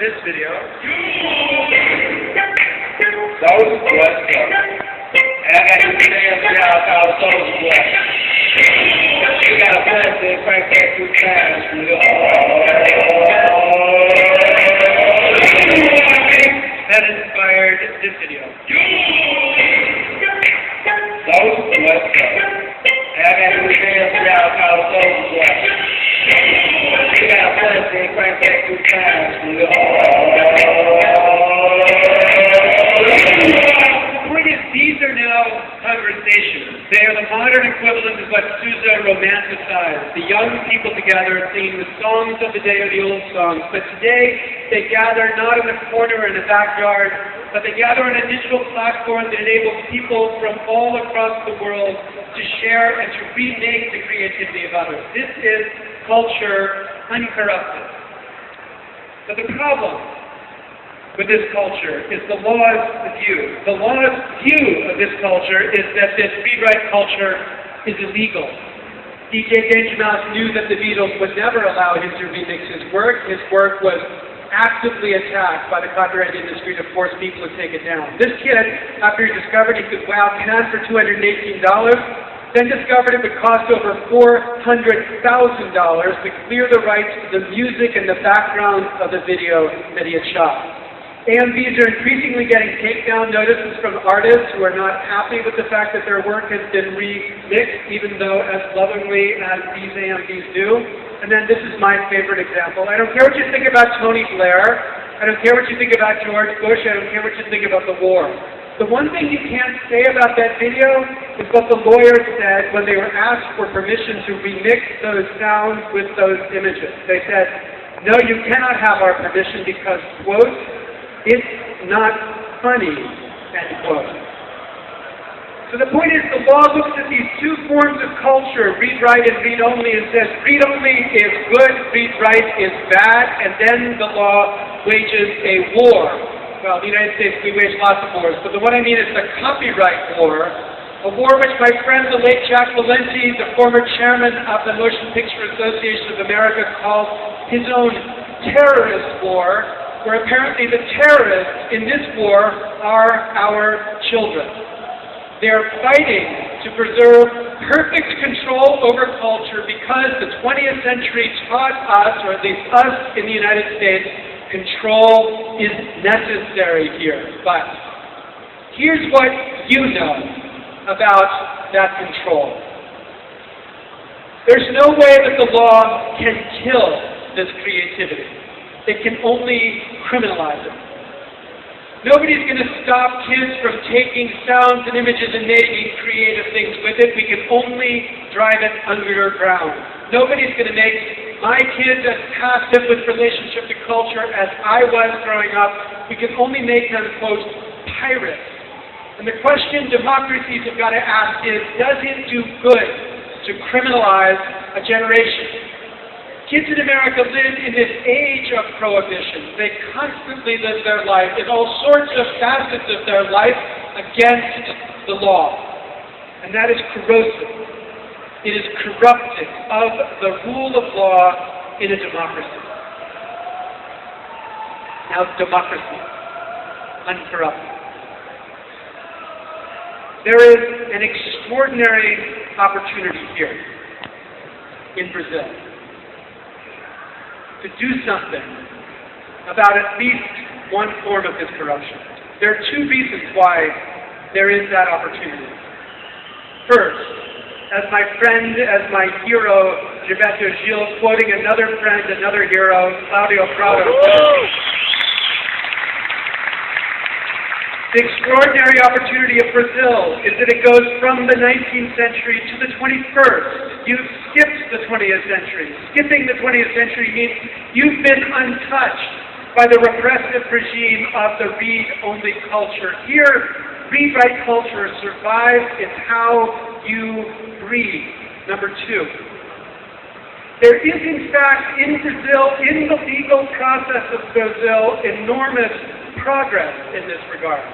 this video. That was blessed. And I got to dance now how those blessed. You got to bless it, crank that too fast. That inspired this video. That was blessed. And I got to dance now how those blessed. You got to bless it, crank that too fast. These are now conversations. They are the modern equivalent of what Sousa romanticized. The young people together singing the songs of the day or the old songs. But today, they gather not in a corner in a backyard, but they gather on a digital platform that enables people from all across the world to share and to remake the creativity of others. This is culture uncorrupted. But the problem with this culture is the law's view. The law's view of this culture is that this rewrite culture is illegal. DJ Dangerous knew that the Beatles would never allow him to remix his work. His work was actively attacked by the copyright industry to force people to take it down. This kid, after he discovered he could wow Can for $218, then discovered it would cost over $400,000 to clear the rights to the music and the background of the video that he had shot. AMVs are increasingly getting takedown notices from artists who are not happy with the fact that their work has been remixed, even though as lovingly as these AMVs do. And then this is my favorite example. I don't care what you think about Tony Blair. I don't care what you think about George Bush. I don't care what you think about the war. The one thing you can't say about that video is what the lawyers said when they were asked for permission to remix those sounds with those images. They said, no, you cannot have our permission because, quote, it's not funny, end quote. So the point is, the law looks at these two forms of culture, read-write and read-only, and says read-only is good, read-write is bad, and then the law wages a war. Well, in the United States we wage lots of wars, but what I mean is the copyright war, a war which my friend the late Jack Valenti, the former chairman of the Motion Picture Association of America, called his own terrorist war, where apparently the terrorists in this war are our children. They are fighting to preserve perfect control over culture because the 20th century taught us, or at least us in the United States, control is necessary here. But here's what you know about that control. There's no way that the law can kill this creativity. It can only criminalize it. Nobody's going to stop kids from taking sounds and images and making creative things with it. We can only drive it underground. Nobody's going to make my kids as passive with relationship to culture as I was growing up. We can only make them, quote, pirates. And the question democracies have got to ask is, does it do good to criminalize a generation? Kids in America live in this age of prohibition. They constantly live their life in all sorts of facets of their life against the law. And that is corrosive. It is corrupting of the rule of law in a democracy. Now, democracy, uncorrupted. There is an extraordinary opportunity here in Brazil to do something about at least one form of this corruption. There are two reasons why there is that opportunity. First, as my friend, as my hero, Gilberto Gil, quoting another friend, another hero, Claudio Prado, the extraordinary opportunity of Brazil is that it goes from the 19th century to the 21st. You've skipped the 20th century. Skipping the 20th century means you've been untouched by the repressive regime of the read-only culture. Here, read-write culture survives. It's how you read. Number two, there is in fact in Brazil, in the legal process of Brazil, enormous progress in this regard.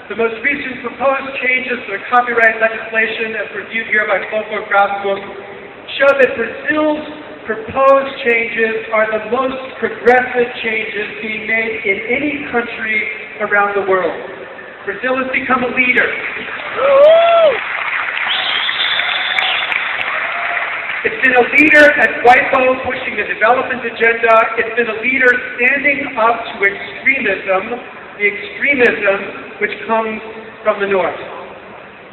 The most recent proposed changes to the copyright legislation, as reviewed here by Foco Gráfico, show that Brazil's proposed changes are the most progressive changes being made in any country around the world. Brazil has become a leader. It's been a leader at WIPO pushing the development agenda. It's been a leader standing up to extremism, the extremism which comes from the north.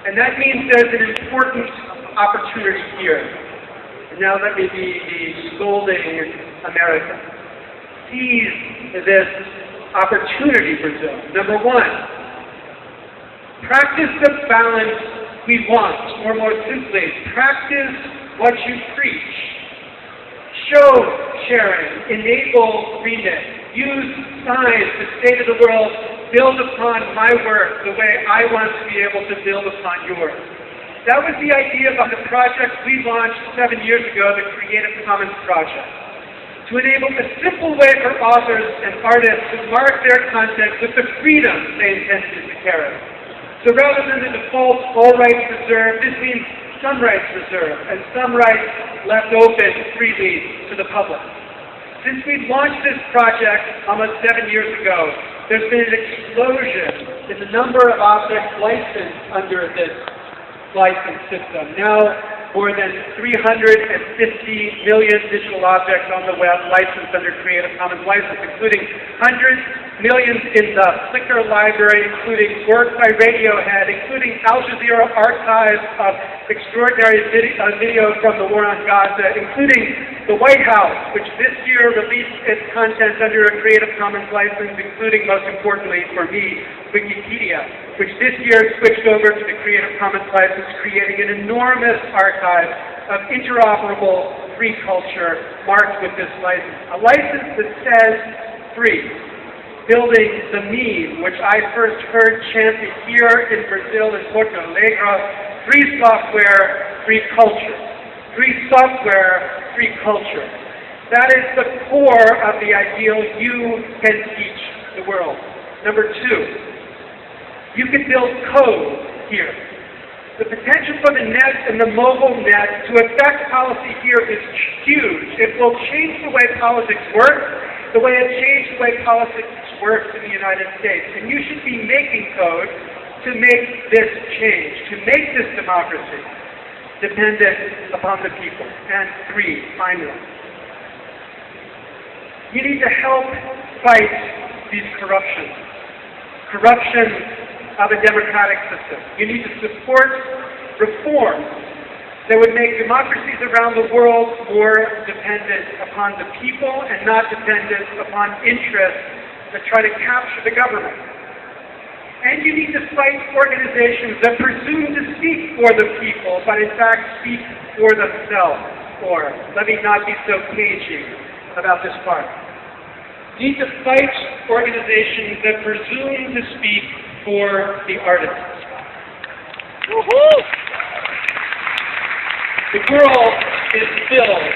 And that means there's an important opportunity here. And now let me be the scolding America. Seize this opportunity, Brazil. Number one, practice the balance we want, or more simply, practice what you preach. Show sharing, enable remit, use signs to say to the world, build upon my work the way I want to be able to build upon yours. That was the idea of the project we launched 7 years ago, the Creative Commons Project, to enable a simple way for authors and artists to mark their content with the freedom they intended to carry. So rather than the default all rights reserved, this means some rights reserved and some rights left open freely to the public. Since we launched this project almost 7 years ago, there's been an explosion in the number of objects licensed under this license system. Now, more than 350 million digital objects on the web licensed under Creative Commons license, including hundreds, millions in the Flickr library, including work by Radiohead, including Al Jazeera archives of extraordinary video from the war on Gaza, including the White House, which this year released its content under a Creative Commons license, including, most importantly for me, Wikipedia, which this year switched over to the Creative Commons license, creating an enormous archive of interoperable free culture marked with this license. A license that says free. Building the meme, which I first heard chanted here in Brazil in Porto Alegre, free software, free culture. Free software, free culture. That is the core of the ideal you can teach the world. Number two, you can build code here. The potential for the net and the mobile net to affect policy here is huge. It will change the way politics work, the way it changed the way politics works in the United States. And you should be making code to make this change, to make this democracy dependent upon the people. And three, finally, you need to help fight these corruptions. Corruption of a democratic system. You need to support reforms that would make democracies around the world more dependent upon the people and not dependent upon interests that try to capture the government. And you need to fight organizations that presume to speak for the people, but in fact speak for themselves. Or, let me not be so cagey about this part. You need to fight organizations that presume to speak for the artists. Woohoo! The world is filled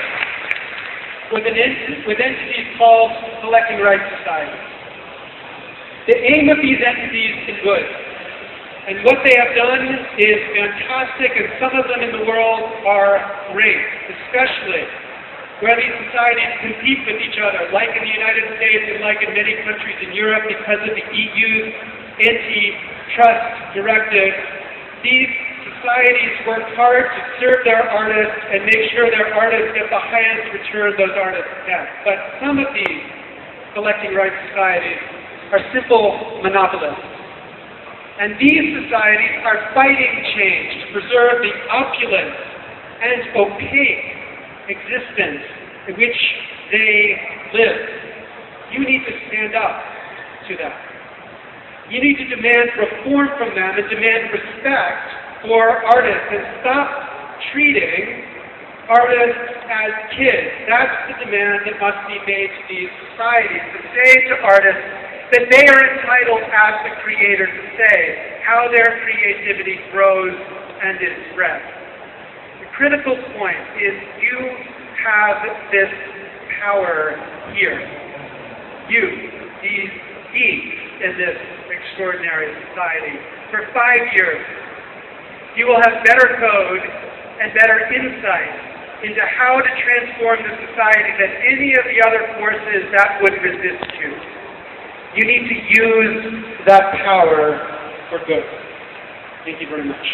with entities called collecting rights societies. The aim of these entities is good. And what they have done is fantastic, and some of them in the world are great, especially where these societies compete with each other, like in the United States and like in many countries in Europe because of the EU's antitrust directive. These societies work hard to serve their artists and make sure their artists get the highest return those artists get. But some of these collecting rights societies are simple monopolists. And these societies are fighting change to preserve the opulent and opaque existence in which they live. You need to stand up to them. You need to demand reform from them and demand respect for artists and stop treating artists as kids. That's the demand that must be made to these societies, to say to artists that they are entitled as the creator to say how their creativity grows and is bred. The critical point is you have this power here. You, these geeks in this extraordinary society. For 5 years, you will have better code and better insight into how to transform the society than any of the other forces that would resist you. You need to use that power for good. Thank you very much.